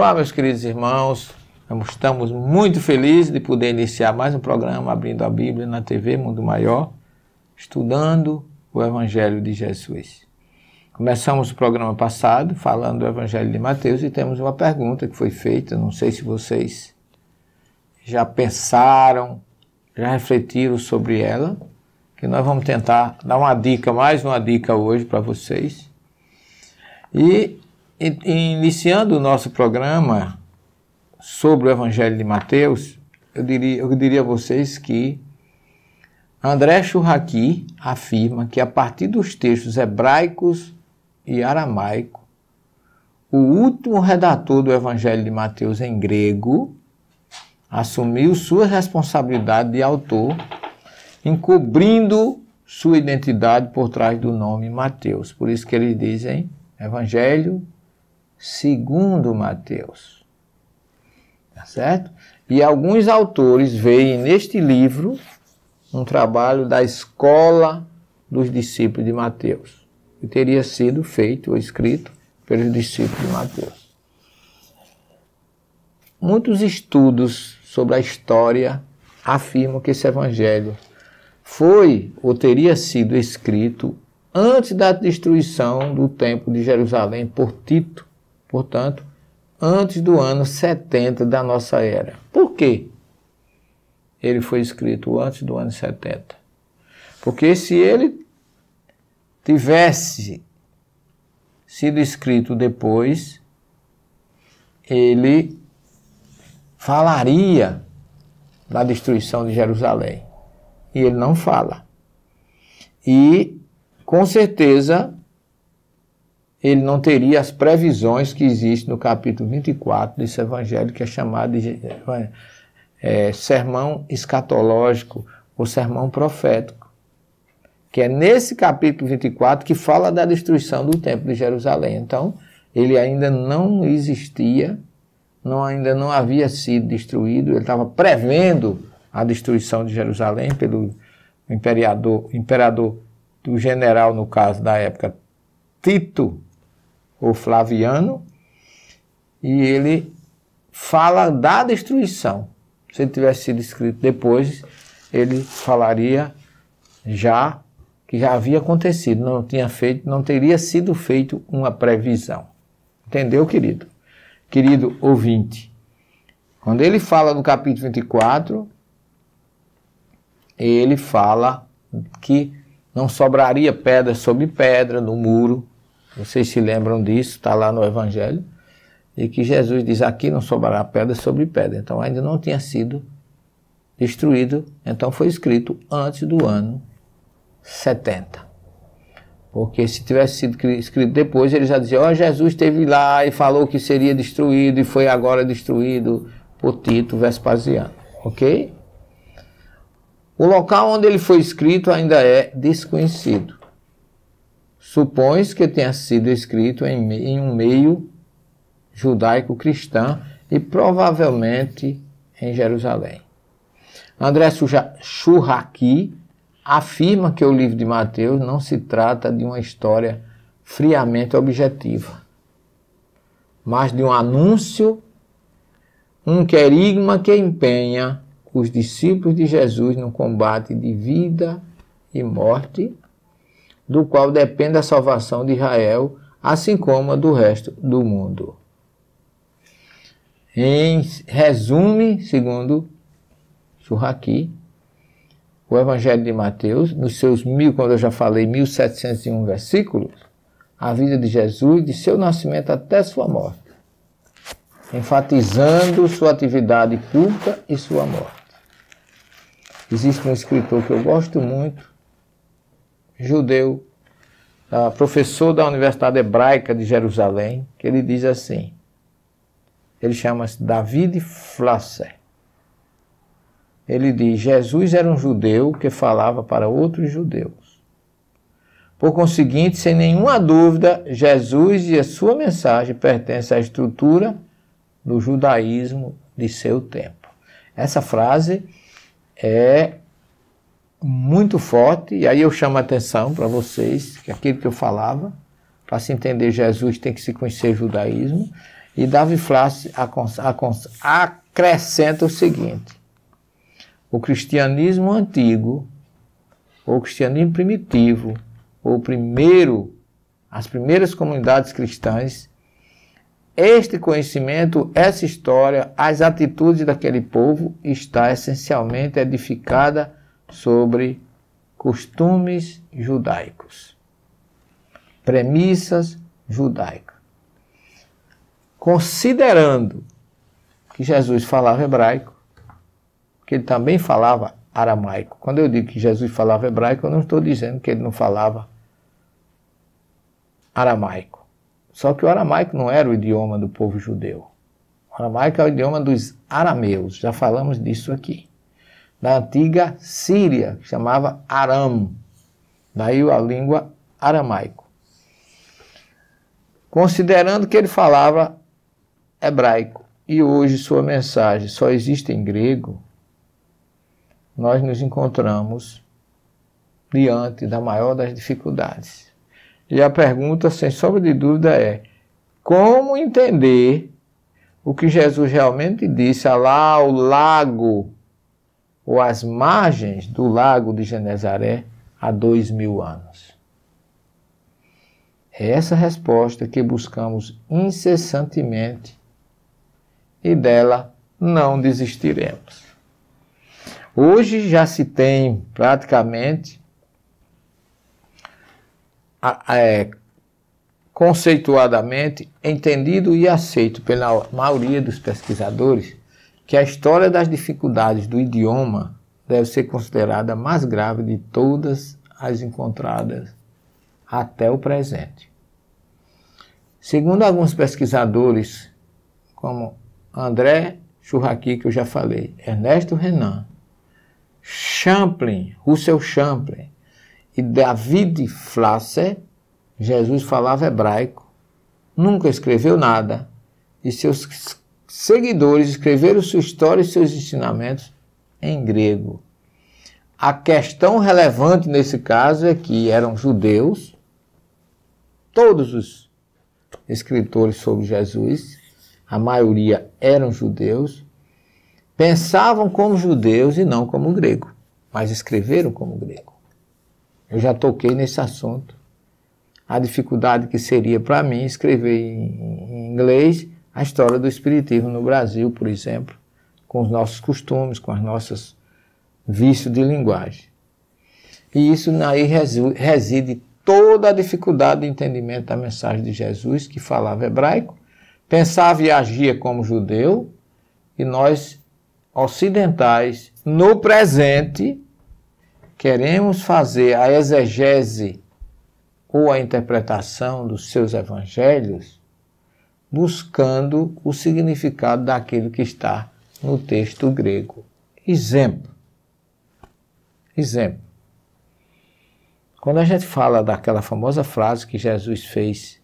Olá, meus queridos irmãos, estamos muito felizes de poder iniciar mais um programa Abrindo a Bíblia na TV Mundo Maior, estudando o Evangelho de Jesus. Começamos o programa passado falando do Evangelho de Mateus e temos uma pergunta que foi feita, não sei se vocês já pensaram, já refletiram sobre ela, que nós vamos tentar dar uma dica, mais uma dica hoje para vocês. E iniciando o nosso programa sobre o Evangelho de Mateus, eu diria a vocês que André Churraqui afirma que a partir dos textos hebraicos e aramaico, o último redator do Evangelho de Mateus em grego assumiu sua responsabilidade de autor, encobrindo sua identidade por trás do nome Mateus. Por isso que eles dizem Evangelho segundo Mateus. Tá certo? E alguns autores veem neste livro um trabalho da escola dos discípulos de Mateus, que teria sido feito ou escrito pelos discípulos de Mateus. Muitos estudos sobre a história afirmam que esse evangelho foi ou teria sido escrito antes da destruição do Templo de Jerusalém por Tito, portanto, antes do ano 70 da nossa era. Por quê? Ele foi escrito antes do ano 70. Porque se ele tivesse sido escrito depois, ele falaria da destruição de Jerusalém. E ele não fala. E, com certeza, ele não teria as previsões que existem no capítulo 24 desse evangelho, que é chamado de sermão escatológico ou sermão profético, que é nesse capítulo 24 que fala da destruição do Templo de Jerusalém. Então, ele ainda não existia, ainda não havia sido destruído, ele estava prevendo a destruição de Jerusalém pelo imperador do general, no caso da época, Tito ou Flaviano, e ele fala da destruição. Se ele tivesse sido escrito depois, ele falaria já que já havia acontecido, não teria sido feito uma previsão. Entendeu, querido? Querido ouvinte, quando ele fala no capítulo 24, ele fala que não sobraria pedra sobre pedra no muro. Vocês se lembram disso, está lá no Evangelho. E que Jesus diz, aqui não sobrará pedra sobre pedra. Então ainda não tinha sido destruído. Então foi escrito antes do ano 70. Porque se tivesse sido escrito depois, ele já dizia, Jesus esteve lá e falou que seria destruído e foi agora destruído por Tito Vespasiano. Ok? O local onde ele foi escrito ainda é desconhecido. Supõe-se que tenha sido escrito em um meio judaico-cristão e provavelmente em Jerusalém. André Churraqui afirma que o livro de Mateus não se trata de uma história friamente objetiva, mas de um anúncio, um querigma que empenha os discípulos de Jesus no combate de vida e morte, do qual depende a salvação de Israel, assim como a do resto do mundo. Em resumo, segundo Churraqui, o Evangelho de Mateus, nos seus como eu já falei, 1701 versículos, a vida de Jesus, de seu nascimento até sua morte, enfatizando sua atividade pública e sua morte. Existe um escritor que eu gosto muito, judeu, professor da Universidade Hebraica de Jerusalém, que ele diz assim, ele chama-se David Flasser. Ele diz, Jesus era um judeu que falava para outros judeus. Por conseguinte, sem nenhuma dúvida, Jesus e a sua mensagem pertencem à estrutura do judaísmo de seu tempo. Essa frase é muito forte, e aí eu chamo a atenção para vocês, que aquilo que eu falava, para se entender Jesus tem que se conhecer o judaísmo, E Davi Flass acrescenta o seguinte: o cristianismo antigo, ou o cristianismo primitivo, ou as primeiras comunidades cristãs, este conhecimento, essa história, as atitudes daquele povo está essencialmente edificada sobre costumes judaicos, premissas judaicas. Considerando que Jesus falava hebraico, que ele também falava aramaico. Quando eu digo que Jesus falava hebraico, eu não estou dizendo que ele não falava aramaico. Só que o aramaico não era o idioma do povo judeu. O aramaico é o idioma dos arameus, já falamos disso aqui. Da antiga Síria, que chamava Aram. Daí a língua aramaico. Considerando que ele falava hebraico e hoje sua mensagem só existe em grego, nós nos encontramos diante da maior das dificuldades. E a pergunta, sem sombra de dúvida, é: como entender o que Jesus realmente disse lá ao lago, ou às margens do lago de Genezaré, há 2000 anos? É essa resposta que buscamos incessantemente e dela não desistiremos. Hoje já se tem praticamente conceituadamente entendido e aceito pela maioria dos pesquisadores que a história das dificuldades do idioma deve ser considerada a mais grave de todas as encontradas até o presente. Segundo alguns pesquisadores, como André Churraqui, que eu já falei, Ernesto Renan, Russell Champlin e David Flasser, Jesus falava hebraico, nunca escreveu nada, e seus seguidores escreveram sua história e seus ensinamentos em grego. A questão relevante nesse caso é que eram judeus, todos os escritores sobre Jesus, a maioria eram judeus, pensavam como judeus e não como grego, mas escreveram como grego. Eu já toquei nesse assunto. A dificuldade que seria para mim escrever em inglês a história do espiritismo no Brasil, por exemplo, com os nossos costumes, com os nossos vícios de linguagem. E isso aí reside toda a dificuldade de entendimento da mensagem de Jesus, que falava hebraico, pensava e agia como judeu, e nós, ocidentais, no presente, queremos fazer a exegese ou a interpretação dos seus evangelhos buscando o significado daquilo que está no texto grego. Exemplo. Quando a gente fala daquela famosa frase que Jesus fez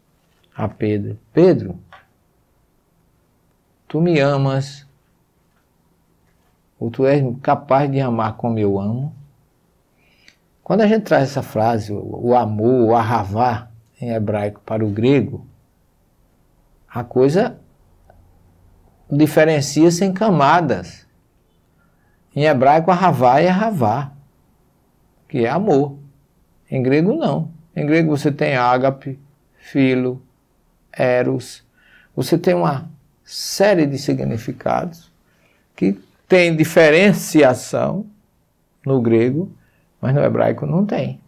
a Pedro: Pedro, tu me amas, ou tu és capaz de amar como eu amo? Quando a gente traz essa frase, o amor, o ahavá, em hebraico para o grego, a coisa diferencia-se em camadas. Em hebraico, ahavá é ahavá, que é amor. Em grego, não. Em grego você tem ágape, filo, eros. Você tem uma série de significados que tem diferenciação no grego, mas no hebraico não tem.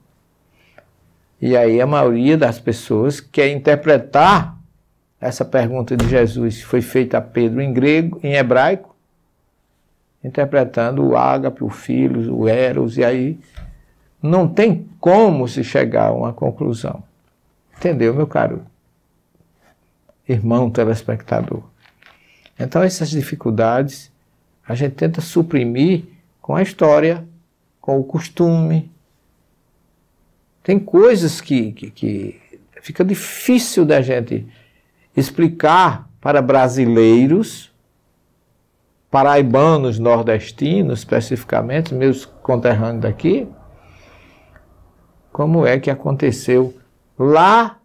E aí a maioria das pessoas quer interpretar essa pergunta de Jesus, que foi feita a Pedro em grego, em hebraico, interpretando o ágape, o filos, o eros, e aí não tem como se chegar a uma conclusão. Entendeu, meu caro irmão telespectador? Então essas dificuldades a gente tenta suprimir com a história, com o costume. Tem coisas que fica difícil da gente explicar para brasileiros, paraibanos, nordestinos, especificamente, meus conterrâneos daqui, como é que aconteceu lá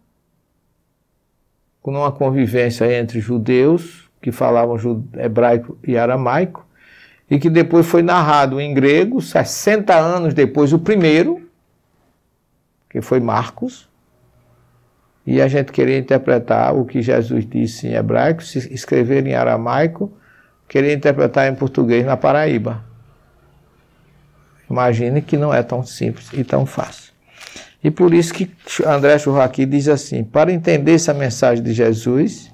numa convivência entre judeus, que falavam hebraico e aramaico, e que depois foi narrado em grego, 60 anos depois, o primeiro, que foi Marcos, e a gente queria interpretar o que Jesus disse em hebraico, se escrever em aramaico, queria interpretar em português na Paraíba. Imagine que não é tão simples e tão fácil. E por isso que André Churraqui diz assim, para entender essa mensagem de Jesus,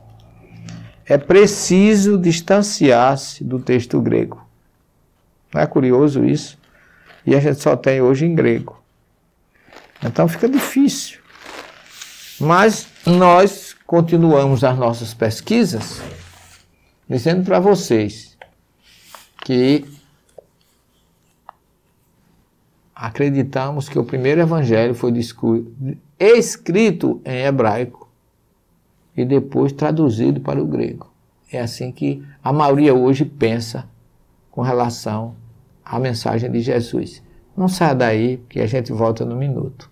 é preciso distanciar-se do texto grego. Não é curioso isso? E a gente só tem hoje em grego. Então fica difícil. Mas nós continuamos as nossas pesquisas dizendo para vocês que acreditamos que o primeiro evangelho foi escrito em hebraico e depois traduzido para o grego. É assim que a maioria hoje pensa com relação à mensagem de Jesus. Não saia daí, que a gente volta no minuto.